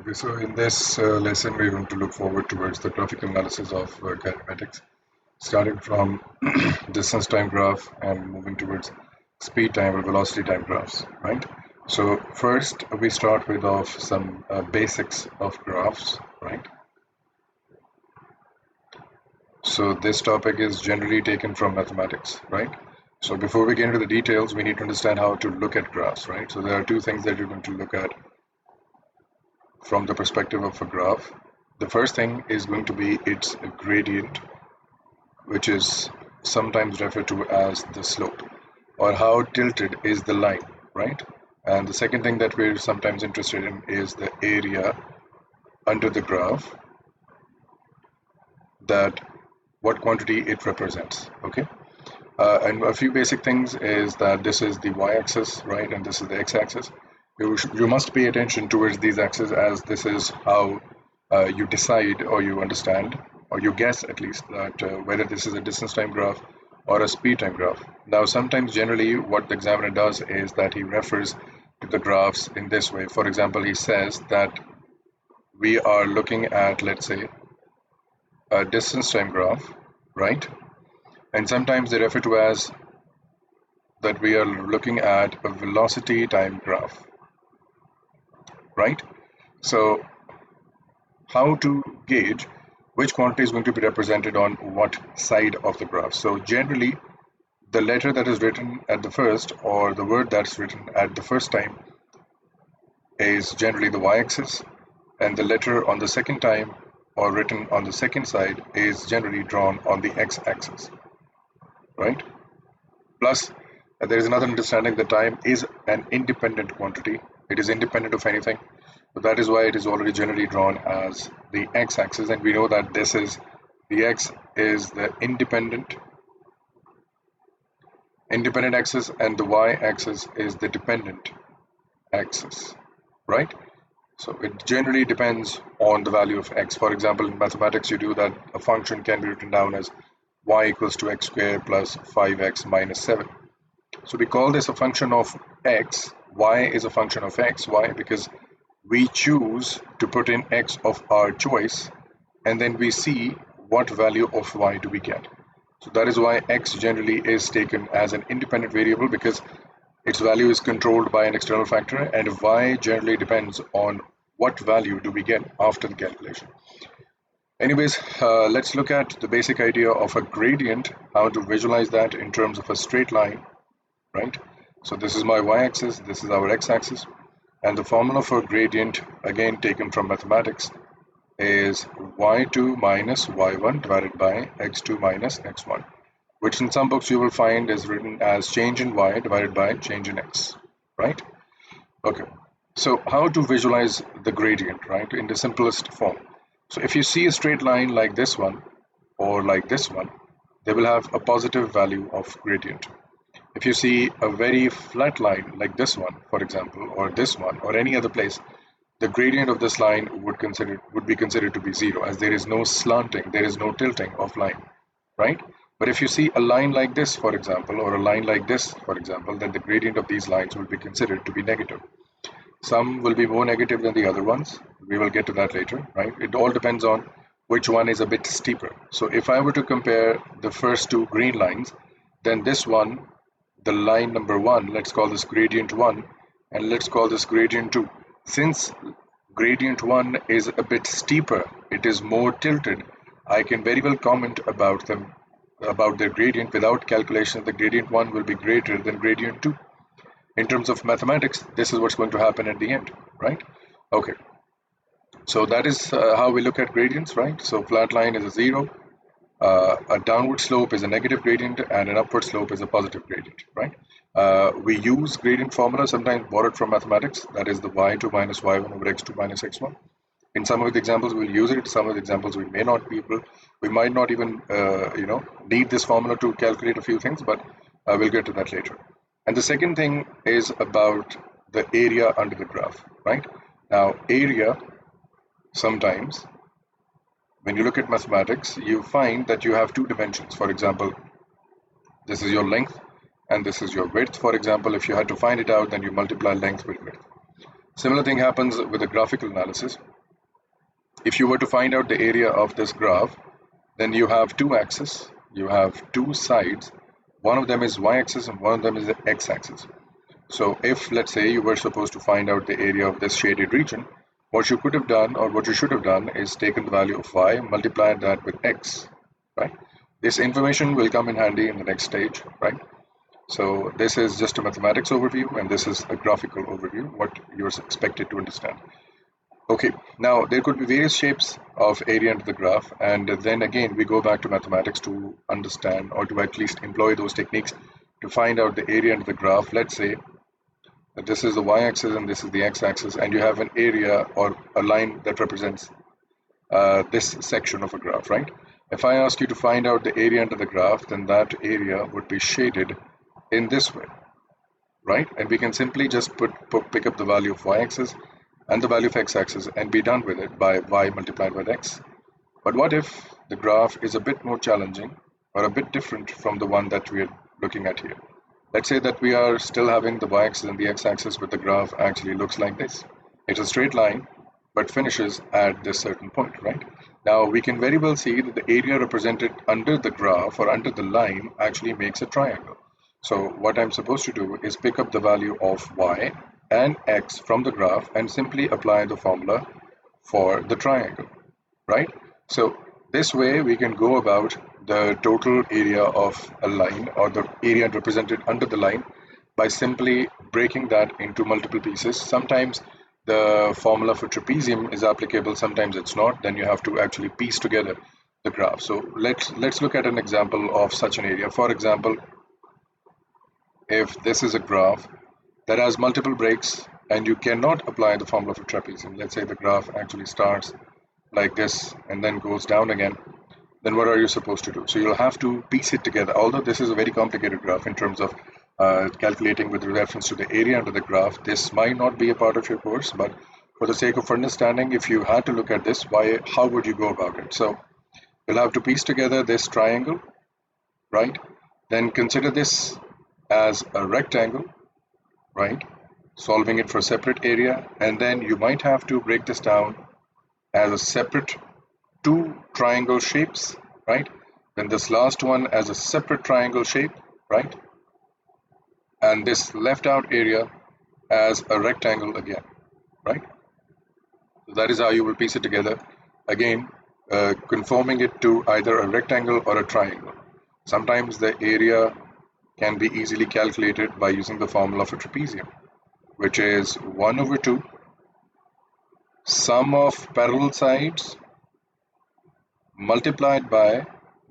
Okay, so in this lesson, we're going to look forward towards the graphical analysis of kinematics, starting from distance time graph and moving towards speed time or velocity time graphs, right? So first, we start with of some basics of graphs, right? So this topic is generally taken from mathematics, right? So before we get into the details, we need to understand how to look at graphs, right? So there are two things that you're going to look at from the perspective of a graph. The first thing is going to be its gradient, which is sometimes referred to as the slope, or how tilted is the line, right? And the second thing that we're sometimes interested in is the area under the graph, that what quantity it represents, okay? And a few basic things is that this is the y-axis, right, and this is the x-axis. You must pay attention towards these axes, as this is how you decide, or you understand, or you guess at least, that whether this is a distance time graph or a speed time graph. Now, sometimes generally what the examiner does is that he refers to the graphs in this way. For example, he says that we are looking at, let's say, a distance time graph, right? And sometimes they refer to as that we are looking at a velocity time graph, right? So how to gauge which quantity is going to be represented on what side of the graph? So generally, the letter that is written at the first, or the word that's written at the first time, is generally the y-axis, and the letter on the second time or written on the second side is generally drawn on the x-axis, right? Plus, there is another understanding that time is an independent quantity. It is independent of anything. So that is why it is already generally drawn as the x-axis, and we know that this is the x is the independent axis, and the y-axis is the dependent axis, right? So it generally depends on the value of x. For example, in mathematics, you do that a function can be written down as y equals to x squared plus 5x minus 7. So we call this a function of x. Y is a function of x. Why? Because we choose to put in x of our choice, and then we see what value of y do we get. So that is why x generally is taken as an independent variable, because its value is controlled by an external factor, and y generally depends on what value do we get after the calculation. Anyways, let's look at the basic idea of a gradient, how to visualize that in terms of a straight line, right? So this is my y-axis, this is our x-axis, and the formula for gradient, again taken from mathematics, is y2 minus y1 divided by x2 minus x1, which in some books you will find is written as change in y divided by change in x, right? Okay, so how to visualize the gradient, right, in the simplest form? So if you see a straight line like this one or like this one, they will have a positive value of gradient. If you see a very flat line like this one, for example, or this one, or any other place, the gradient of this line would be considered to be zero, as there is no slanting, there is no tilting of line, right? But if you see a line like this, for example, or a line like this, for example, then the gradient of these lines will be considered to be negative. Some will be more negative than the other ones. We will get to that later, right? It all depends on which one is a bit steeper. So if I were to compare the first two green lines, then this one, the line number 1, let's call this gradient 1, and let's call this gradient 2. Since gradient 1 is a bit steeper, it is more tilted, I can very well comment about their gradient without calculation. The gradient 1 will be greater than gradient 2. In terms of mathematics, this is what's going to happen at the end, right? Okay, so that is how we look at gradients, right? So flat line is a 0, a downward slope is a negative gradient, and an upward slope is a positive gradient, right? We use gradient formula, sometimes borrowed from mathematics, that is the y2 minus y1 over x2 minus x1. In some of the examples we'll use it, some of the examples we may not be able, we might not even need this formula to calculate a few things, but we'll get to that later. And the second thing is about the area under the graph, right? Now, area, sometimes, when you look at mathematics, you find that you have two dimensions. For example, this is your length and this is your width. For example, if you had to find it out, then you multiply length with width. Similar thing happens with the graphical analysis. If you were to find out the area of this graph, then you have two axes, you have two sides. One of them is y-axis and one of them is the x-axis. So if, let's say, you were supposed to find out the area of this shaded region, what you could have done, or what you should have done, is taken the value of y, multiplied that with x, right? This information will come in handy in the next stage, right? So this is just a mathematics overview, and this is a graphical overview, what you're expected to understand. Okay, now there could be various shapes of area under the graph, and then again we go back to mathematics to understand, or to at least employ those techniques to find out the area under the graph. Let's say that this is the y-axis and this is the x-axis, and you have an area or a line that represents this section of a graph, right? If I ask you to find out the area under the graph, then that area would be shaded in this way, right? And we can simply just pick up the value of y-axis and the value of x-axis and be done with it by y multiplied by x. But what if the graph is a bit more challenging or a bit different from the one that we are looking at here? Let's say that we are still having the y-axis and the x-axis, but the graph actually looks like this. It's a straight line, but finishes at this certain point, right? Now we can very well see that the area represented under the graph or under the line actually makes a triangle. So what I'm supposed to do is pick up the value of y and x from the graph and simply apply the formula for the triangle, right? So this way we can go about the total area of a line, or the area represented under the line, by simply breaking that into multiple pieces. Sometimes the formula for trapezium is applicable, sometimes it's not. Then you have to actually piece together the graph. So let's look at an example of such an area. For example, if this is a graph that has multiple breaks and you cannot apply the formula for trapezium, let's say the graph actually starts like this and then goes down again, then what are you supposed to do? So you'll have to piece it together. Although this is a very complicated graph in terms of calculating with reference to the area under the graph, this might not be a part of your course, but for the sake of understanding, if you had to look at this, how would you go about it? So you'll have to piece together this triangle, right? Then consider this as a rectangle, right? Solving it for a separate area, and then you might have to break this down as a separate two triangle shapes, right? Then this last one as a separate triangle shape, right? And this left out area as a rectangle again, right? So that is how you will piece it together. Again, conforming it to either a rectangle or a triangle. Sometimes the area can be easily calculated by using the formula for trapezium, which is 1 over 2 sum of parallel sides multiplied by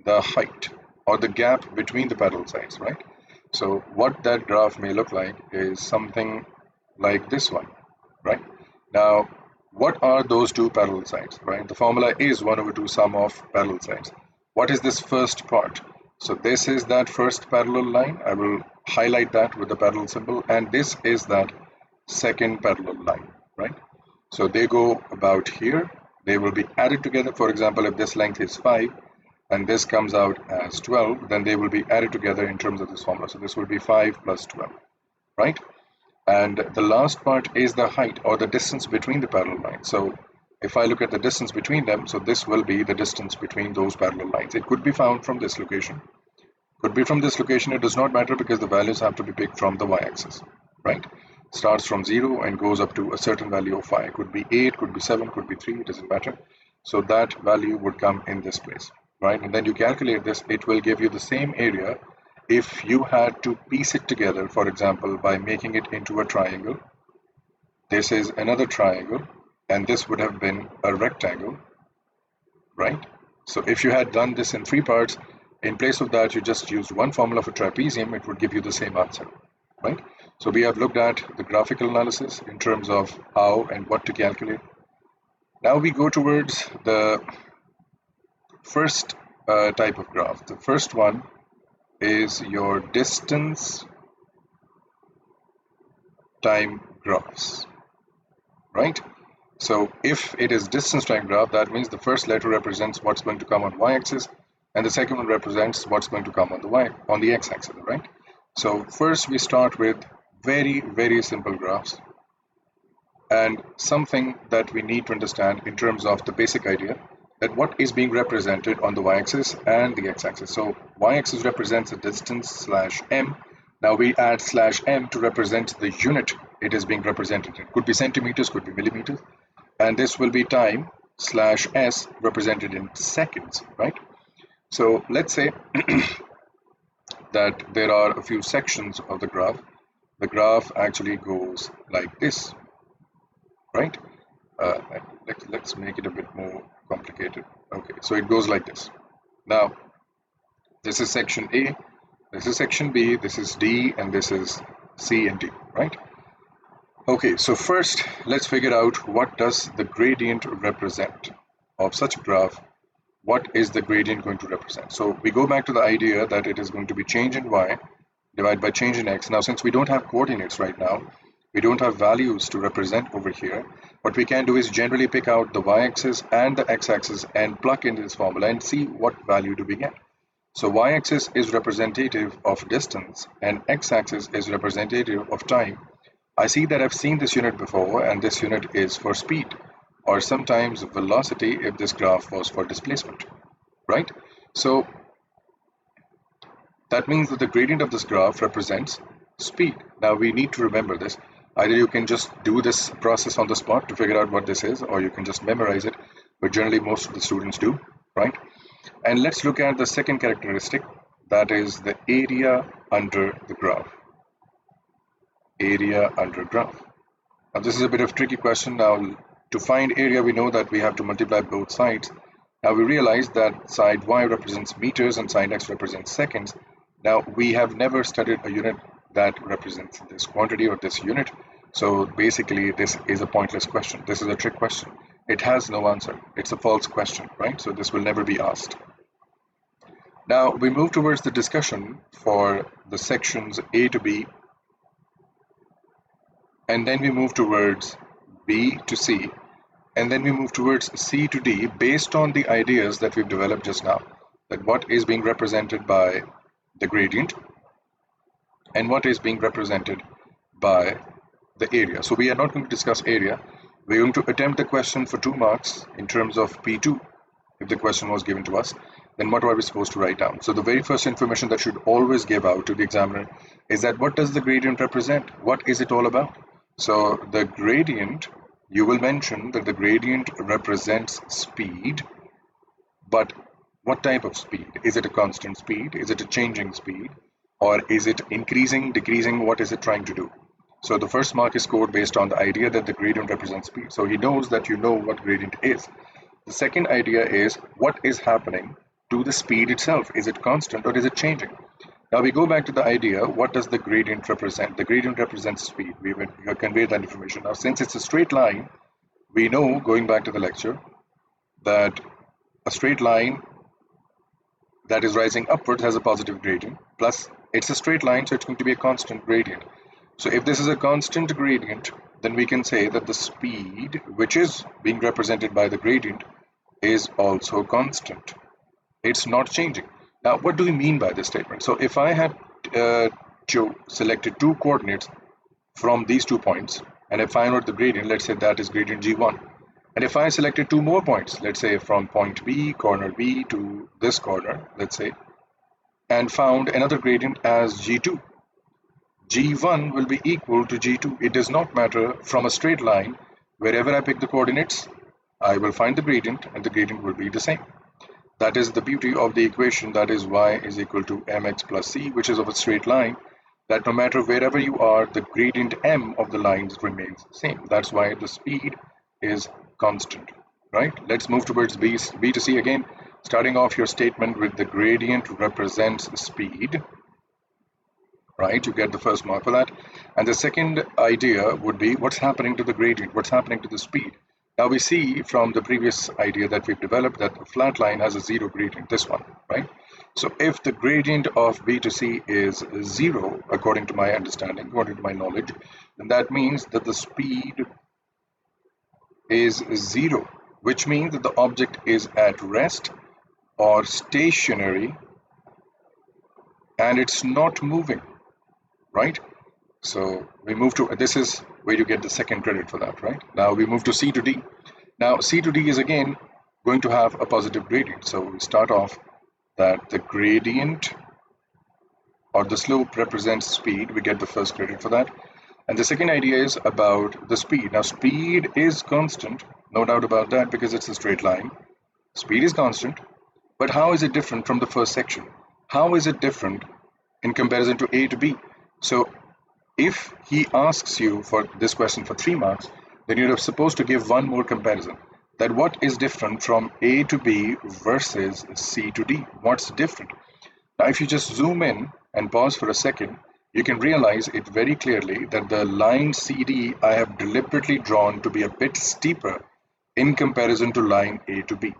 the height, or the gap between the parallel sides, right? So what that graph may look like is something like this one, right? Now, what are those two parallel sides, right? The formula is 1 over 2 sum of parallel sides. What is this first part? So this is that first parallel line. I will highlight that with the parallel symbol, and this is that second parallel line, right? So they go about here. They will be added together. For example, if this length is 5 and this comes out as 12, then they will be added together in terms of this formula. So this will be 5 plus 12, right? And the last part is the height, or the distance between the parallel lines. So if I look at the distance between them, so this will be the distance between those parallel lines. It could be found from this location. Could be from this location. It does not matter because the values have to be picked from the y-axis, right? Starts from 0 and goes up to a certain value of 5. Could be 8, could be 7, could be 3, it doesn't matter. So that value would come in this place, right? And then you calculate this, it will give you the same area if you had to piece it together, for example, by making it into a triangle. This is another triangle, and this would have been a rectangle, right? So if you had done this in 3 parts, in place of that, you just used one formula for trapezium, it would give you the same answer, right? So we have looked at the graphical analysis in terms of how and what to calculate. Now we go towards the first type of graph. The first one is your distance time graphs, right? So if it is distance time graph, that means the first letter represents what's going to come on y-axis, and the second one represents what's going to come on the x-axis, right? So first we start with very simple graphs, and something that we need to understand in terms of the basic idea that what is being represented on the y-axis and the x-axis. So y-axis represents a distance slash m. Now we add slash m to represent the unit it is being represented in. Could be centimeters, could be millimeters, and this will be time slash s represented in seconds, right? So let's say that there are a few sections of the graph. The graph actually goes like this, right? Uh, let's make it a bit more complicated. Okay, so it goes like this. Now, this is section A, this is section B, this is D, and this is C and D, right? Okay, so first let's figure out what does the gradient represent of such a graph. What is the gradient going to represent? So we go back to the idea that it is going to be change in y divided by change in x. Now, since we don't have coordinates right now, we don't have values to represent over here, what we can do is generally pick out the y-axis and the x-axis and plug in this formula and see what value do we get. So y-axis is representative of distance and x-axis is representative of time. I see that I've seen this unit before, and this unit is for speed, or sometimes velocity if this graph was for displacement, right? So that means that the gradient of this graph represents speed. Now we need to remember this. Either you can just do this process on the spot to figure out what this is, or you can just memorize it, but generally most of the students do, right? And let's look at the second characteristic, that is the area under the graph. Area under graph. Now this is a bit of a tricky question. Now to find area, we know that we have to multiply both sides. Now we realize that side y represents meters and side x represents seconds. Now we have never studied a unit that represents this quantity or this unit. So basically this is a pointless question. This is a trick question. It has no answer. It's a false question, right? So this will never be asked. Now we move towards the discussion for the sections A to B, and then we move towards B to C, and then we move towards C to D based on the ideas that we've developed just now, that what is being represented by the gradient and what is being represented by the area. So we are not going to discuss area. We're going to attempt the question for 2 marks in terms of P2. If the question was given to us, then what are we supposed to write down? So the very first information that should always give out to the examiner is that what does the gradient represent? What is it all about? So the gradient, you will mention that the gradient represents speed, but what type of speed? Is it a constant speed? Is it a changing speed? Or is it increasing, decreasing? What is it trying to do? So the first mark is scored based on the idea that the gradient represents speed. So he knows that you know what gradient is. The second idea is what is happening to the speed itself. Is it constant or is it changing? Now we go back to the idea, what does the gradient represent? The gradient represents speed. We have conveyed that information. Now since it's a straight line, we know, going back to the lecture, that a straight line that is rising upwards has a positive gradient, plus it's a straight line, so it's going to be a constant gradient. So if this is a constant gradient, then we can say that the speed, which is being represented by the gradient, is also constant. It's not changing. Now, what do we mean by this statement? So if I had selected 2 coordinates from these 2 points, and if I know the gradient, let's say that is gradient G1. And if I selected 2 more points, let's say from point B, corner B to this corner, let's say, and found another gradient as G2, G1 will be equal to G2. It does not matter from a straight line. Wherever I pick the coordinates, I will find the gradient and the gradient will be the same. That is the beauty of the equation, that is y is equal to mx plus c, which is of a straight line, that no matter wherever you are, the gradient m of the lines remains the same. That's why the speed is constant, right? Let's move towards B to C again. Starting off your statement with the gradient represents speed, right? You get the first mark for that. And the second idea would be what's happening to the gradient, what's happening to the speed. Now we see from the previous idea that we've developed that the flat line has a 0 gradient, this one, right? So if the gradient of B to C is 0, according to my understanding, according to my knowledge, then that means that the speed is 0, which means that the object is at rest or stationary and it's not moving, right? So we move to, this is where you get the second credit for that, right? Now we move to C to D. Now C to D is again going to have a positive gradient. So we start off that the gradient or the slope represents speed. We get the first credit for that. And the second idea is about the speed. Now speed is constant, no doubt about that, because it's a straight line. Speed is constant, but how is it different from the first section? How is it different in comparison to A to B? So if he asks you for this question for 3 marks, then you're supposed to give one more comparison. That what is different from A to B versus C to D? What's different? Now, if you just zoom in and pause for a second, you can realize it very clearly that the line CD I have deliberately drawn to be a bit steeper in comparison to line A to B.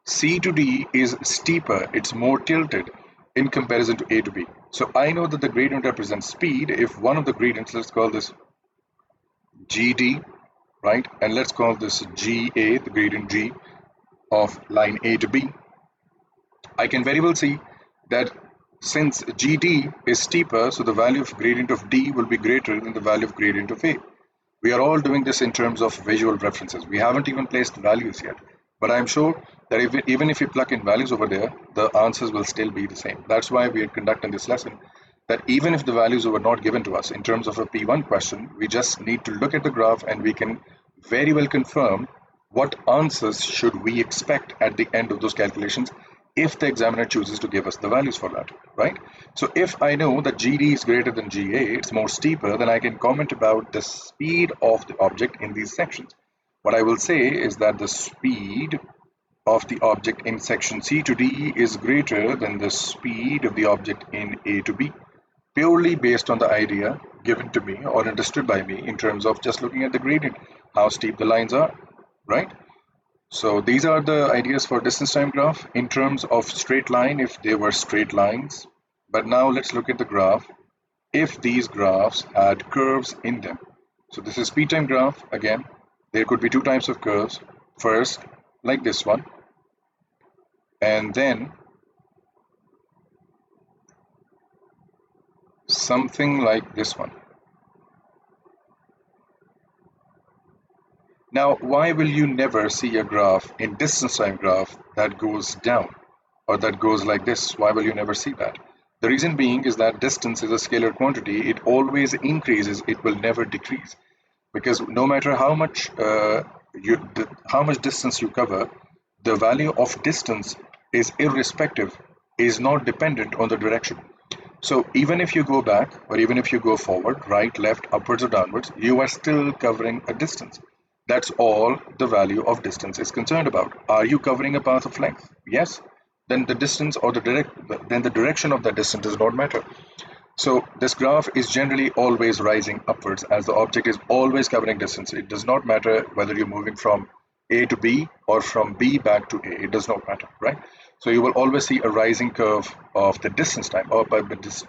C to D is steeper, it's more tilted in comparison to A to B. So I know that the gradient represents speed if one of the gradients, let's call this GD, right? And let's call this GA, the gradient G of line A to B. I can very well see that since GD is steeper, so the value of gradient of D will be greater than the value of gradient of A. We are all doing this in terms of visual references. We haven't even placed values yet. But I'm sure that even if you plug in values over there, the answers will still be the same. That's why we are conducting this lesson, that even if the values were not given to us in terms of a P1 question, we just need to look at the graph and we can very well confirm what answers should we expect at the end of those calculations if the examiner chooses to give us the values for that, right? So if I know that GD is greater than GA, it's more steeper, then I can comment about the speed of the object in these sections. What I will say is that the speed of the object in section C to D is greater than the speed of the object in A to B, purely based on the idea given to me or understood by me in terms of just looking at the gradient, how steep the lines are, right? So these are the ideas for distance time graph in terms of straight line if they were straight lines. But now let's look at the graph if these graphs had curves in them. So this is speed time graph again. There could be two types of curves. First, like this one, and then something like this one. Now, why will you never see a graph in distance time graph that goes down or that goes like this? Why will you never see that? The reason being is that distance is a scalar quantity. It always increases. It will never decrease, because no matter how much distance you cover, the value of distance is irrespective, is not dependent on the direction. So even if you go back or even if you go forward, right, left, upwards or downwards, you are still covering a distance. That's all the value of distance is concerned about. Are you covering a path of length? Yes. Then the distance or the direction of that distance does not matter. So this graph is generally always rising upwards as the object is always covering distance. It does not matter whether you're moving from A to B or from B back to A. It does not matter, right? So you will always see a rising curve of the distance time, or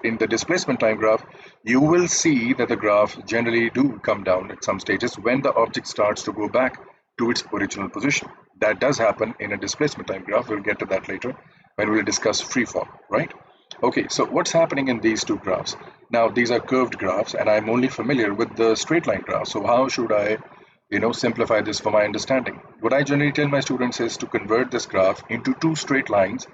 in the displacement time graph, you will see that the graph generally do come down at some stages when the object starts to go back to its original position. That does happen in a displacement time graph. We'll get to that later when we'll discuss free fall, right? Okay, so what's happening in these two graphs? Now, these are curved graphs, and I'm only familiar with the straight line graph. So how should I simplify this for my understanding? What I generally tell my students is to convert this graph into two straight lines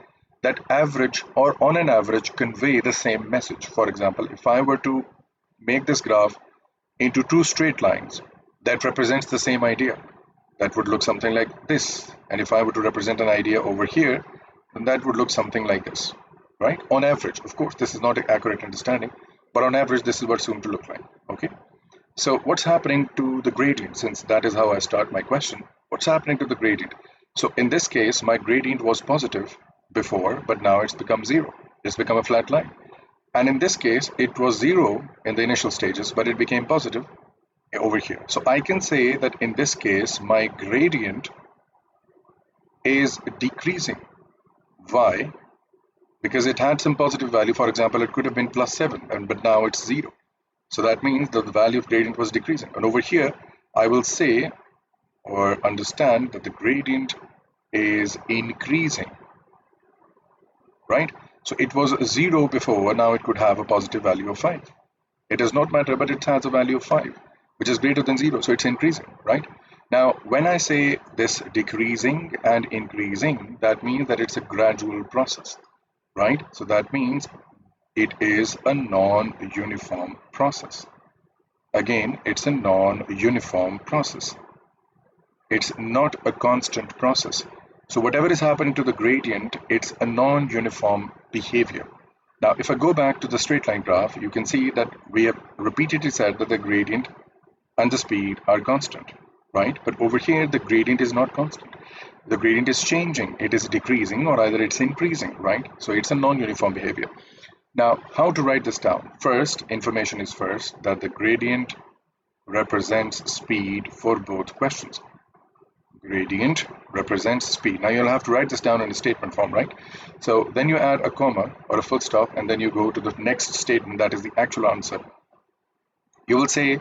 that average or on an average convey the same message. For example, if I were to make this graph into two straight lines that represents the same idea, that would look something like this. And if I were to represent an idea over here, then that would look something like this, right? On average, of course, this is not an accurate understanding, but on average, this is what's going to look like, okay? So what's happening to the gradient, since that is how I start my question? What's happening to the gradient? So in this case, my gradient was positive before, but now it's become zero. It's become a flat line. And in this case, it was zero in the initial stages, but it became positive over here. So I can say that in this case, my gradient is decreasing. Why? Because it had some positive value. For example, it could have been +7, but now it's 0. So that means that the value of gradient was decreasing. And over here, I will say or understand that the gradient is increasing, right? So it was 0 before, now it could have a positive value of 5. It does not matter, but it has a value of 5, which is greater than 0, so it's increasing, right? Now, when I say this decreasing and increasing, that means that it's a gradual process, right? So that means it is a non-uniform process. Again, it's a non-uniform process. It's not a constant process. So whatever is happening to the gradient, it's a non-uniform behavior. Now, if I go back to the straight line graph, you can see that we have repeatedly said that the gradient and the speed are constant, right? But over here, the gradient is not constant. The gradient is changing. It is decreasing or either it's increasing, right? So it's a non-uniform behavior. Now, how to write this down? First, information is first, that the gradient represents speed for both questions. Gradient represents speed. Now you'll have to write this down in a statement form, right? So then you add a comma or a full stop, and then you go to the next statement, that is the actual answer. You will say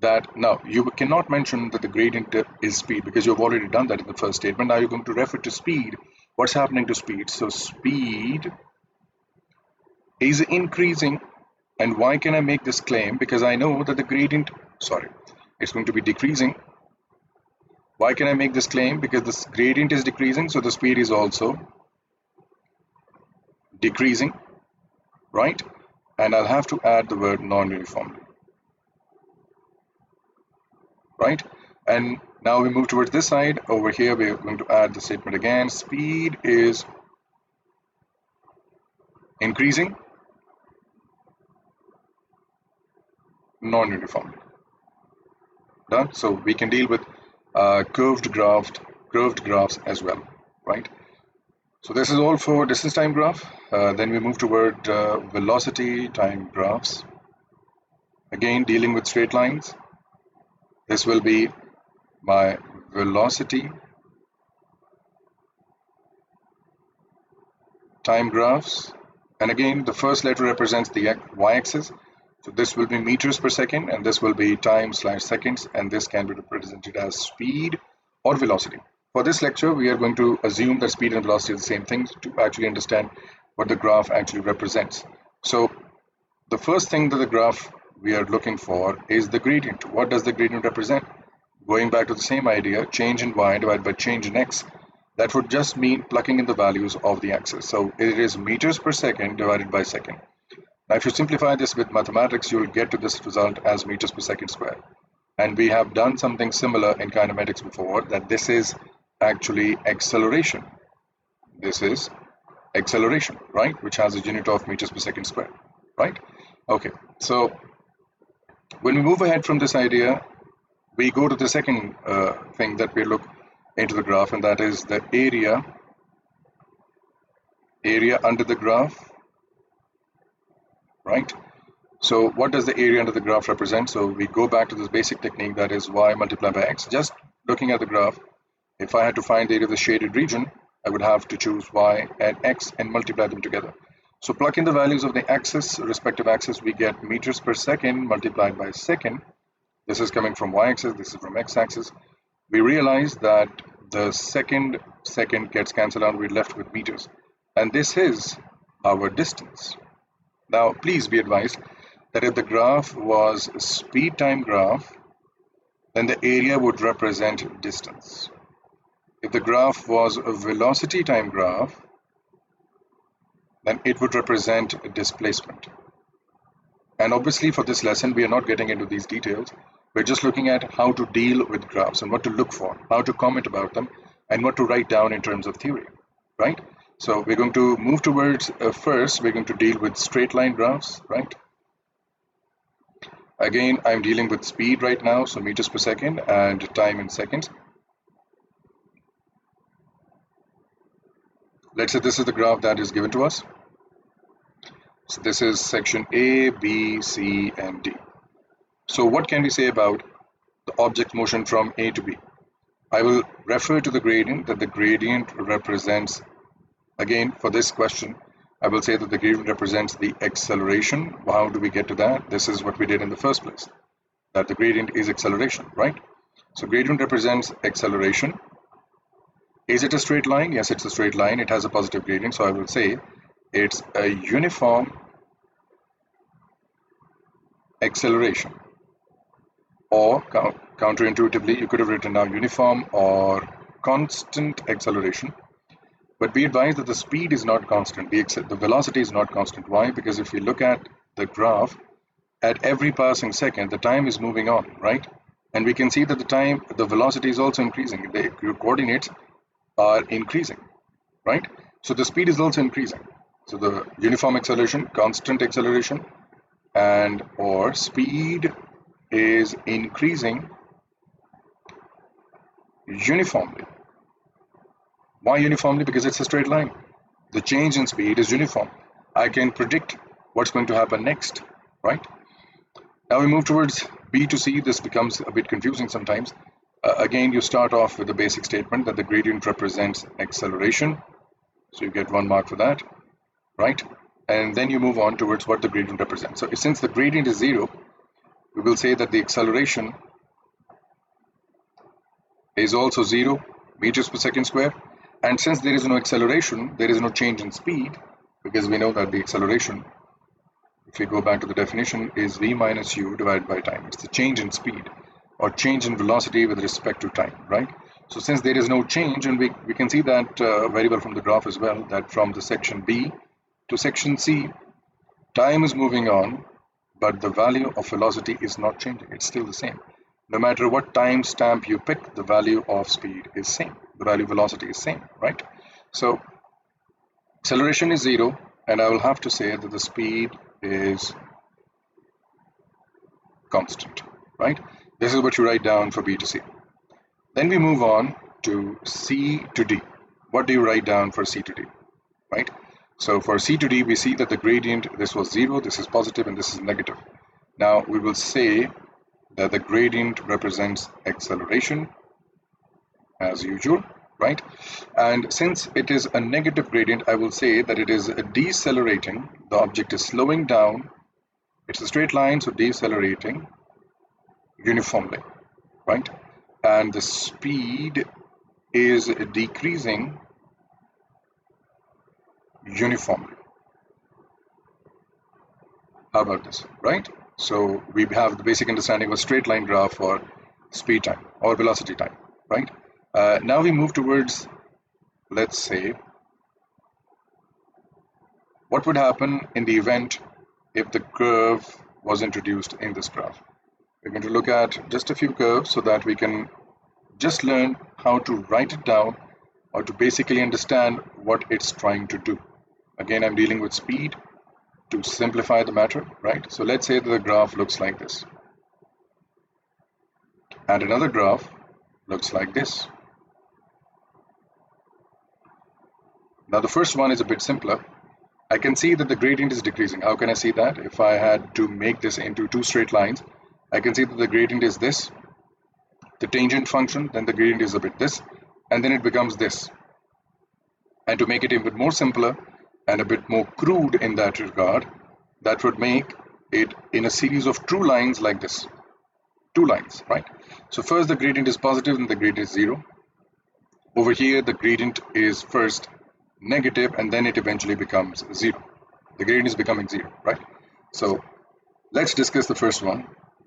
that now you cannot mention that the gradient is speed because you've already done that in the first statement. Now you're going to refer to speed. What's happening to speed? So speed is increasing. And why can I make this claim? Because I know that the gradient, it's going to be decreasing. Why can I make this claim? Because this gradient is decreasing, so the speed is also decreasing, right? And I'll have to add the word non-uniformly, right? And now we move towards this side. Over here, we're going to add the statement again. Speed is increasing non-uniformly. Done. So we can deal with curved graphs as well, right? So this is all for distance time graph. Then we move toward velocity time graphs. Again, dealing with straight lines. This will be my velocity time graphs. And again, the first letter represents the y-axis. So this will be meters per second, and this will be time/seconds, and this can be represented as speed or velocity. For this lecture, we are going to assume that speed and velocity are the same thing to actually understand what the graph actually represents. So the first thing that the graph we are looking for is the gradient. What does the gradient represent? Going back to the same idea, change in y divided by change in x. That would just mean plugging in the values of the axis. So it is meters per second divided by second. Now, if you simplify this with mathematics, you'll get to this result as meters per second squared. And we have done something similar in kinematics before, that this is actually acceleration. This is acceleration, right? Which has a unit of meters per second squared, right? Okay, so when we move ahead from this idea, we go to the second thing that we look into the graph, and that is the area under the graph. Right? So what does the area under the graph represent? So we go back to this basic technique, that is y multiplied by x. Just looking at the graph, if I had to find the area of the shaded region, I would have to choose y and x and multiply them together. So plug in the values of the axis, respective axis, we get meters per second multiplied by second. This is coming from y-axis, this is from x-axis. We realize that the second gets cancelled out, we're left with meters. And this is our distance. Now, please be advised that if the graph was a speed time graph, then the area would represent distance. If the graph was a velocity time graph, then it would represent displacement. And obviously for this lesson, we are not getting into these details. We're just looking at how to deal with graphs and what to look for, how to comment about them, and what to write down in terms of theory, right? So we're going to move towards, first, we're going to deal with straight line graphs, right? Again, I'm dealing with speed right now, so meters per second, and time in seconds. Let's say this is the graph that is given to us. So this is section A, B, C, and D. So what can we say about the object motion from A to B? I will refer to the gradient, that the gradient represents, again, for this question, I will say that the gradient represents the acceleration. How do we get to that? This is what we did in the first place, that the gradient is acceleration, right? So gradient represents acceleration. Is it a straight line? Yes, it's a straight line. It has a positive gradient, so I will say it's a uniform acceleration, or counterintuitively you could have written down uniform or constant acceleration. But be advised that the speed is not constant, the velocity is not constant. Why? Because if we look at the graph, at every passing second the time is moving on, right? And we can see that the velocity is also increasing, the coordinates are increasing, right? So the speed is also increasing. So the uniform acceleration, constant acceleration, and or speed is increasing uniformly. Why uniformly? Because it's a straight line. The change in speed is uniform. I can predict what's going to happen next, right? Now we move towards B to C. This becomes a bit confusing sometimes. Again, you start off with the basic statement that the gradient represents acceleration. So you get 1 mark for that, right? And then you move on towards what the gradient represents. So since the gradient is 0, we will say that the acceleration is also 0 meters per second square. And since there is no acceleration, there is no change in speed, because we know that the acceleration, if we go back to the definition, is v minus u divided by time. It's the change in speed or change in velocity with respect to time, right? So since there is no change, and we can see that very well from the graph as well, that from the section B to section C, time is moving on, but the value of velocity is not changing. It's still the same. No matter what time stamp you pick, the value of speed is same. The value of velocity is same, right? So acceleration is 0, and I will have to say that the speed is constant, right? This is what you write down for B to C. Then we move on to C to D. What do you write down for C to D, right? So for C to D, we see that the gradient, this was 0, this is positive, and this is negative. Now we will say that the gradient represents acceleration as usual, right? And since it is a negative gradient, I will say that it is decelerating. The object is slowing down. It's a straight line, so decelerating uniformly, right? And the speed is decreasing uniformly. How about this, right? So we have the basic understanding of a straight line graph for speed time or velocity time, right? Now we move towards, let's say, what would happen in the event if the curve was introduced in this graph. We're going to look at just a few curves so that we can just learn how to write it down or to basically understand what it's trying to do. Again, I'm dealing with speed to simplify the matter, right? So let's say that the graph looks like this, and another graph looks like this. Now the first one is a bit simpler. I can see that the gradient is decreasing. How can I see that? If I had to make this into two straight lines, I can see that the gradient is this, the tangent function, then the gradient is a bit this, and then it becomes this. And to make it a bit more simpler and a bit more crude in that regard, that would make it in a series of true lines like this. Two lines, right? So first the gradient is positive and the gradient is 0. Over here the gradient is first negative and then it eventually becomes 0. The gradient is becoming 0, right? So let's discuss the first one.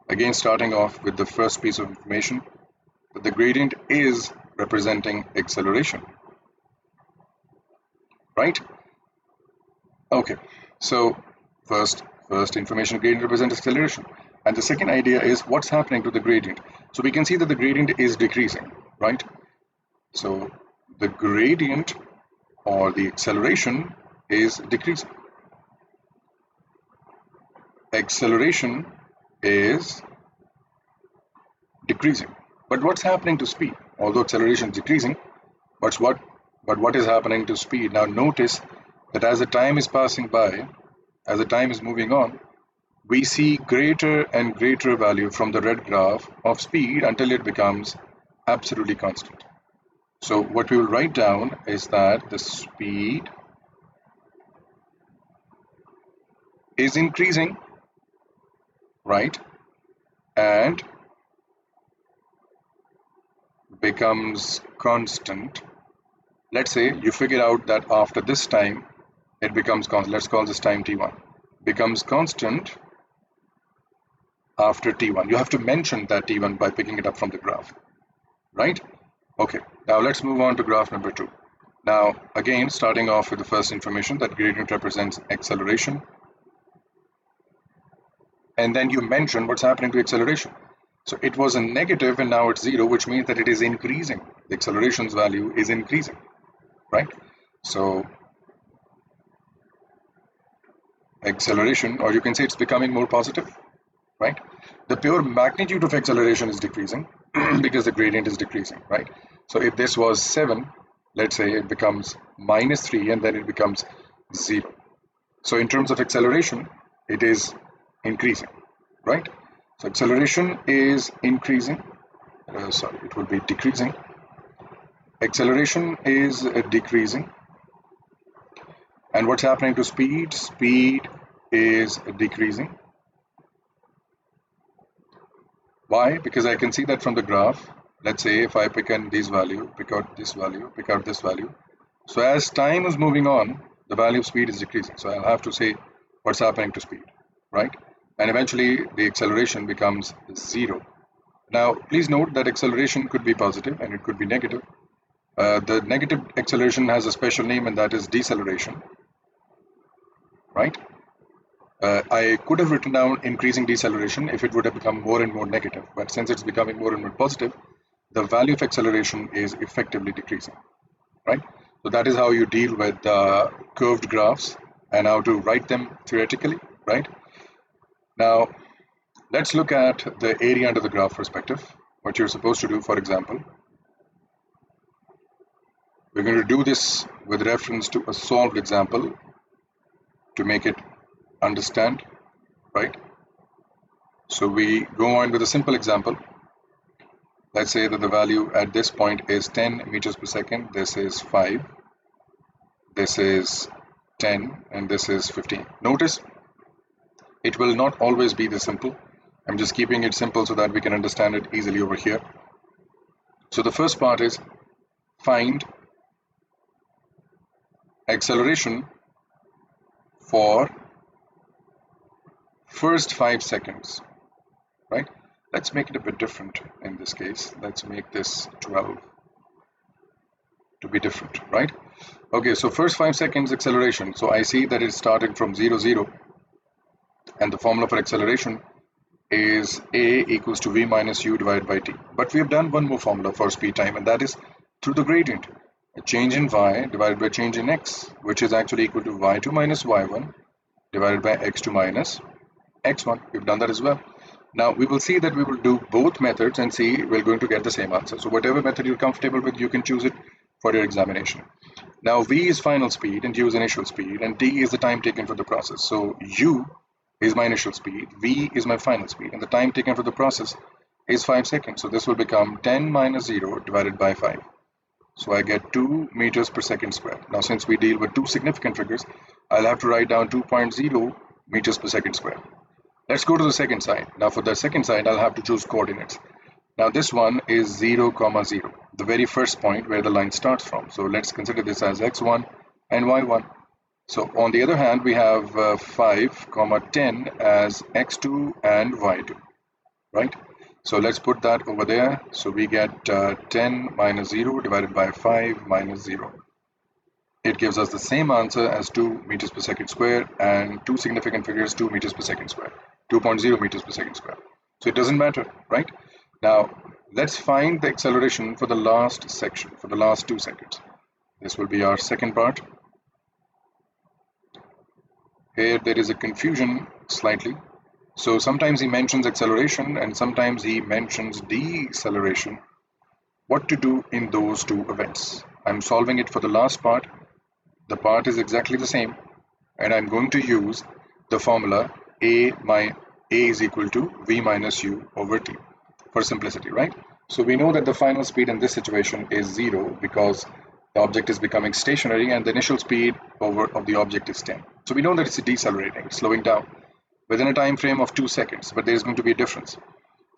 Again, starting off with the first piece of information, that the gradient is representing acceleration, right? Okay, so first information, gradient represents acceleration. And the second idea is what's happening to the gradient. So we can see that the gradient is decreasing, right? So the gradient or the acceleration is decreasing. Acceleration is decreasing. But what's happening to speed? Although acceleration is decreasing, but what is happening to speed? Now notice that as the time is passing by, as the time is moving on, we see greater and greater value from the red graph of speed until it becomes absolutely constant. So what we will write down is that the speed is increasing, right, and becomes constant. Let's say you figure out that after this time it becomes constant. Let's call this time t1. Becomes constant after t1. You have to mention that t1 by picking it up from the graph, right? Okay, now let's move on to graph number 2. Now, again, starting off with the first information that gradient represents acceleration, and then you mention what's happening to acceleration. So it was a negative and now it's 0, which means that it is increasing. The acceleration's value is increasing, right? So acceleration, or you can say it's becoming more positive, right? The pure magnitude of acceleration is decreasing because the gradient is decreasing, right? So if this was 7, let's say it becomes -3 and then it becomes 0. So in terms of acceleration, it is increasing, right? So acceleration is increasing, sorry, it will be decreasing. Acceleration is decreasing. And what's happening to speed? Speed is decreasing. Why? Because I can see that from the graph. Let's say if I pick in this value, pick out this value, pick out this value. So as time is moving on, the value of speed is decreasing. So I'll have to say what's happening to speed, right? And eventually the acceleration becomes 0. Now, please note that acceleration could be positive and it could be negative. The negative acceleration has a special name, and that is deceleration, right? I could have written down increasing deceleration if it would have become more and more negative, but since it's becoming more and more positive, the value of acceleration is effectively decreasing, right? So that is how you deal with curved graphs and how to write them theoretically, right? Now, let's look at the area under the graph perspective. What you're supposed to do, for example, we're going to do this with reference to a solved example to make it understand, right? So we go on with a simple example. Let's say that the value at this point is 10 meters per second. This is 5. This is 10, and this is 15. Notice it will not always be this simple. I'm just keeping it simple so that we can understand it easily over here. So the first part is find acceleration for first 5 seconds, right? Let's make it a bit different in this case. Let's make this 12 to be different, right? Okay, so first 5 seconds acceleration. So I see that it started from 0, 0, and the formula for acceleration is a equals to v minus u divided by t. But we have done one more formula for speed time, and that is through the gradient. A change in y divided by change in x, which is actually equal to y2 minus y1 divided by x2 minus x1. We've done that as well. Now we will see that we will do both methods and see we're going to get the same answer. So whatever method you're comfortable with, you can choose it for your examination. Now v is final speed and u is initial speed, and t is the time taken for the process. So u is my initial speed, v is my final speed, and the time taken for the process is 5 seconds. So this will become 10 minus 0 divided by 5. So I get 2 meters per second square. Now since we deal with two significant figures, I'll have to write down 2.0 meters per second square. Let's go to the second side. Now for the second side, I'll have to choose coordinates. Now this one is 0, 0, the very first point where the line starts from. So let's consider this as x1 and y1. So on the other hand, we have 5, 10 as x2 and y2, right? So let's put that over there. So we get 10 minus 0 divided by 5 minus 0. It gives us the same answer as 2 meters per second square, and two significant figures, 2 meters per second square, 2.0 meters per second square. So it doesn't matter, right? Now let's find the acceleration for the last section, for the last 2 seconds. This will be our second part. Here there is a confusion slightly. So sometimes he mentions acceleration and sometimes he mentions deceleration. What to do in those two events? I'm solving it for the last part. The part is exactly the same, and I'm going to use the formula a is equal to v minus u over t for simplicity, right? So we know that the final speed in this situation is 0 because the object is becoming stationary and the initial speed of the object is 10. So we know that it's decelerating, slowing down within a time frame of 2 seconds, but there is going to be a difference.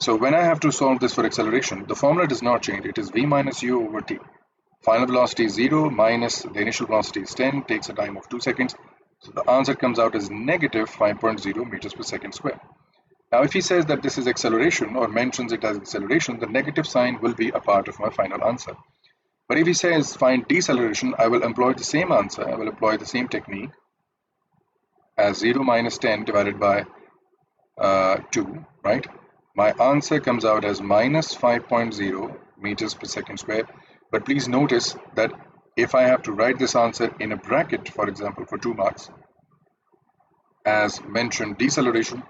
So when I have to solve this for acceleration, the formula does not change. It is v minus u over t. Final velocity is 0 minus the initial velocity is 10, takes a time of 2 seconds. So the answer comes out as negative 5.0 meters per second square. Now, if he says that this is acceleration or mentions it as acceleration, the negative sign will be a part of my final answer. But if he says find deceleration, I will employ the same answer. I will employ the same technique as 0 minus 10 divided by 2, right? My answer comes out as minus 5.0 meters per second square. But please notice that if I have to write this answer in a bracket, for example, for 2 marks, as mentioned deceleration,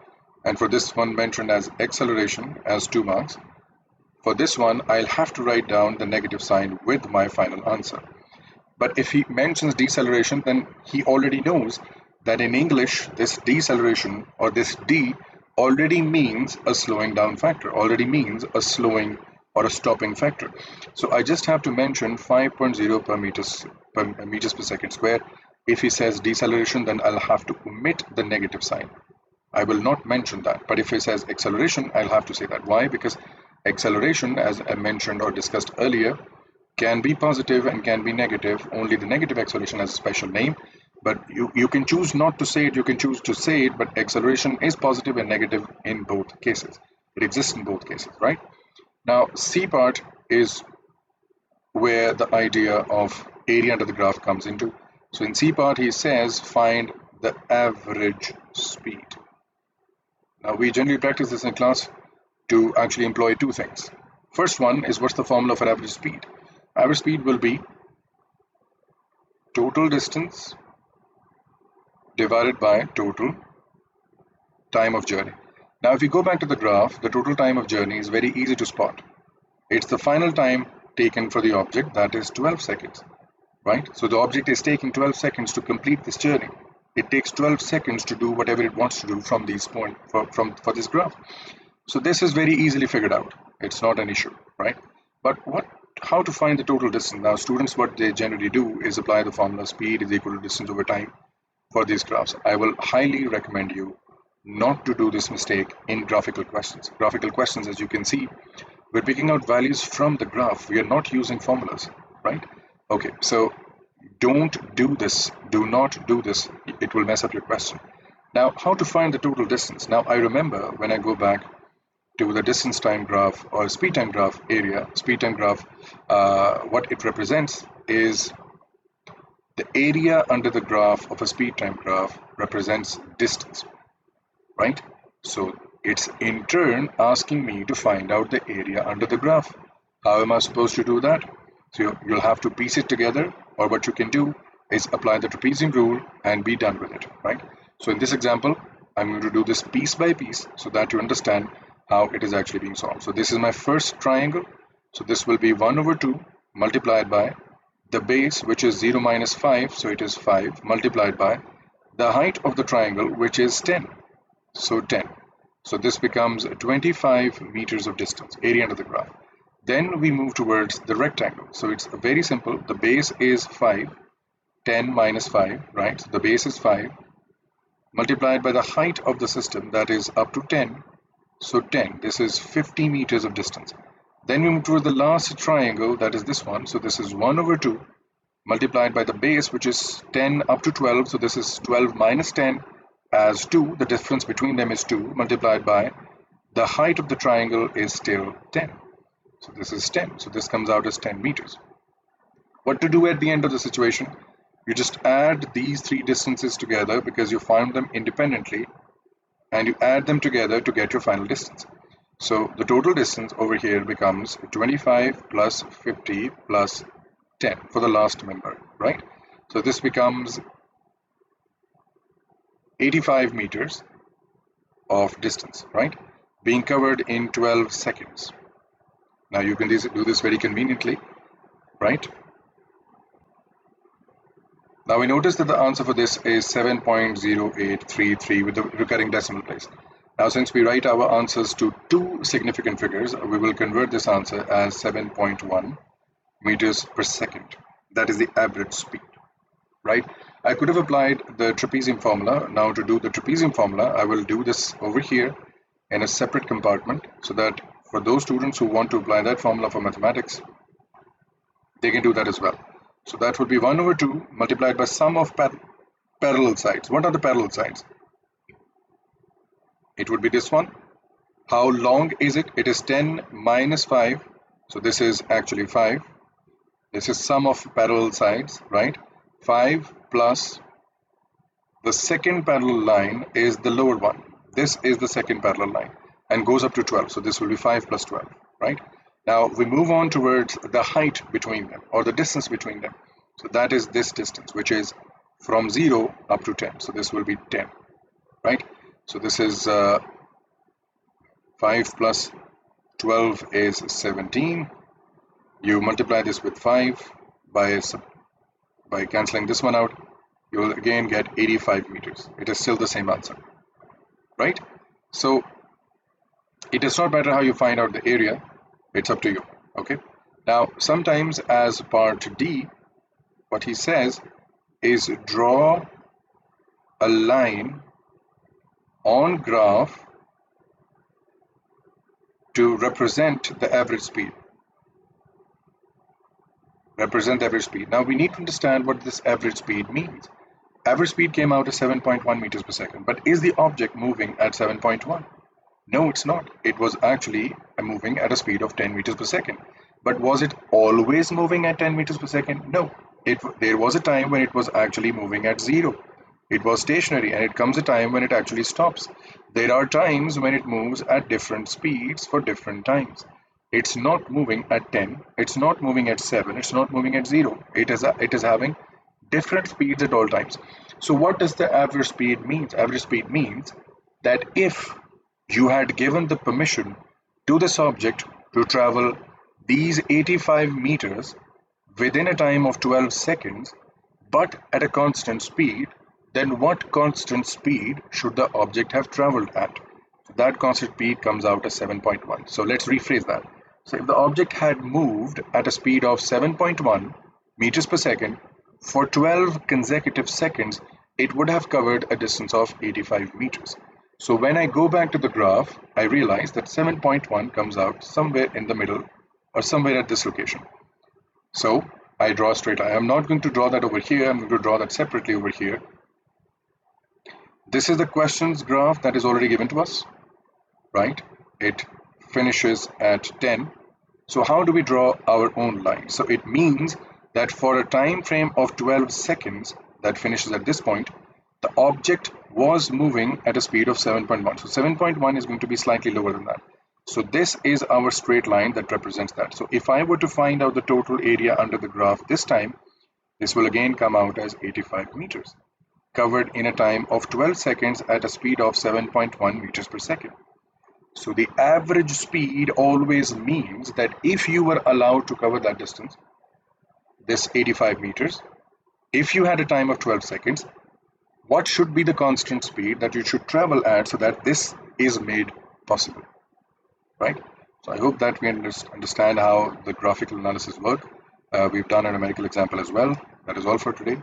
and for this one mentioned as acceleration as 2 marks, for this one I'll have to write down the negative sign with my final answer. But if he mentions deceleration, then he already knows that in English this deceleration or this D already means a slowing down factor, already means a slowing or a stopping factor. So I just have to mention 5.0 meters per second square. If he says deceleration, then I'll have to omit the negative sign. I will not mention that. But if he says acceleration, I'll have to say that. Why? Because acceleration, as I mentioned or discussed earlier, can be positive and can be negative. Only the negative acceleration has a special name. But you can choose not to say it, you can choose to say it, but acceleration is positive and negative in both cases. It exists in both cases, right? Now, C part is where the idea of area under the graph comes into. So in C part, he says find the average speed. Now, we generally practice this in class to actually employ two things. First one is what's the formula for average speed? Average speed will be total distance divided by total time of journey. Now, if you go back to the graph, the total time of journey is very easy to spot. It's the final time taken for the object, that is 12 seconds, right? So the object is taking 12 seconds to complete this journey. It takes 12 seconds to do whatever it wants to do from these points for this graph. So this is very easily figured out. It's not an issue, right? But how to find the total distance? Now, students, what they generally do is apply the formula speed is equal to distance over time for these graphs. I will highly recommend you not to do this mistake in graphical questions. Graphical questions, as you can see, we're picking out values from the graph. We are not using formulas, right? Okay, so don't do this. Do not do this. It will mess up your question. Now, how to find the total distance? Now, I remember when I go back to the distance time graph or speed time graph area, speed time graph, what it represents is the area under the graph of a speed time graph represents distance, right? So it's in turn asking me to find out the area under the graph. How am I supposed to do that? So you'll have to piece it together, or what you can do is apply the trapezium rule and be done with it, right? So in this example, I'm going to do this piece by piece so that you understand how it is actually being solved. So this is my first triangle. So this will be 1 over 2 multiplied by the base, which is 0 minus 5, so it is 5, multiplied by the height of the triangle, which is 10. So 10. So this becomes 25 meters of distance, area under the graph. Then we move towards the rectangle. So it's very simple. The base is 5, 10 minus 5, right? So the base is 5, multiplied by the height of the system, that is up to 10. So 10, this is 50 meters of distance. Then we move toward the last triangle, that is this one. So this is 1 over 2, multiplied by the base, which is 10 up to 12. So this is 12 minus 10 as 2. The difference between them is 2, multiplied by the height of the triangle is still 10. So this is 10. So this comes out as 10 meters. What to do at the end of the situation? You just add these three distances together because you found them independently, and you add them together to get your final distance. So the total distance over here becomes 25 plus 50 plus 10 for the last member, right? So this becomes 85 meters of distance, right? Being covered in 12 seconds. Now you can do this very conveniently, right? Now we notice that the answer for this is 7.0833 with the recurring decimal place. Now since we write our answers to two significant figures, we will convert this answer as 7.1 meters per second. That is the average speed, right? I could have applied the trapezium formula. Now to do the trapezium formula, I will do this over here in a separate compartment so that for those students who want to apply that formula for mathematics, they can do that as well. So that would be 1 over 2 multiplied by sum of parallel sides. What are the parallel sides? It would be this one How long is it? It is 10 minus 5. So this is actually 5. This is sum of parallel sides, right? 5 plus the second parallel line is the lower one. This is the second parallel line and goes up to 12. So this will be 5 plus 12, right? Now we move on towards the height between them, or the distance between them. So that is this distance, which is from 0 up to 10. So this will be 10, right? So this is 5 plus 12 is 17. You multiply this with 5 by cancelling this one out, you will again get 85 meters. It is still the same answer, right? So it does not matter how you find out the area, it's up to you. Okay, now sometimes as part D, what he says is draw a line on graph to represent the average speed. Now we need to understand what this average speed means. Average speed came out as 7.1 meters per second, but is the object moving at 7.1? No, it's not. It was actually moving at a speed of 10 meters per second. But was it always moving at 10 meters per second? No. There was a time when it was actually moving at 0. It was stationary, and it comes a time when it actually stops. There are times when it moves at different speeds for different times. It's not moving at 10, it's not moving at 7, it's not moving at 0. It is having different speeds at all times. So what does the average speed mean? Average speed means that if you had given the permission to this object to travel these 85 meters within a time of 12 seconds, but at a constant speed, then what constant speed should the object have traveled at? So that constant speed comes out as 7.1. So let's rephrase that. So if the object had moved at a speed of 7.1 meters per second for 12 consecutive seconds, it would have covered a distance of 85 meters. So when I go back to the graph, I realize that 7.1 comes out somewhere in the middle or somewhere at this location. So I draw a straight line. I'm not going to draw that over here. I'm going to draw that separately over here. This is the questions graph that is already given to us, right? It finishes at 10. So how do we draw our own line? So it means that for a time frame of 12 seconds that finishes at this point, the object was moving at a speed of 7.1. So 7.1 is going to be slightly lower than that. So this is our straight line that represents that. So if I were to find out the total area under the graph this time, this will again come out as 85 meters, covered in a time of 12 seconds at a speed of 7.1 meters per second. So the average speed always means that if you were allowed to cover that distance, this 85 meters, if you had a time of 12 seconds, what should be the constant speed that you should travel at so that this is made possible, right? So I hope that we understand how the graphical analysis work. We've done a numerical example as well. That is all for today.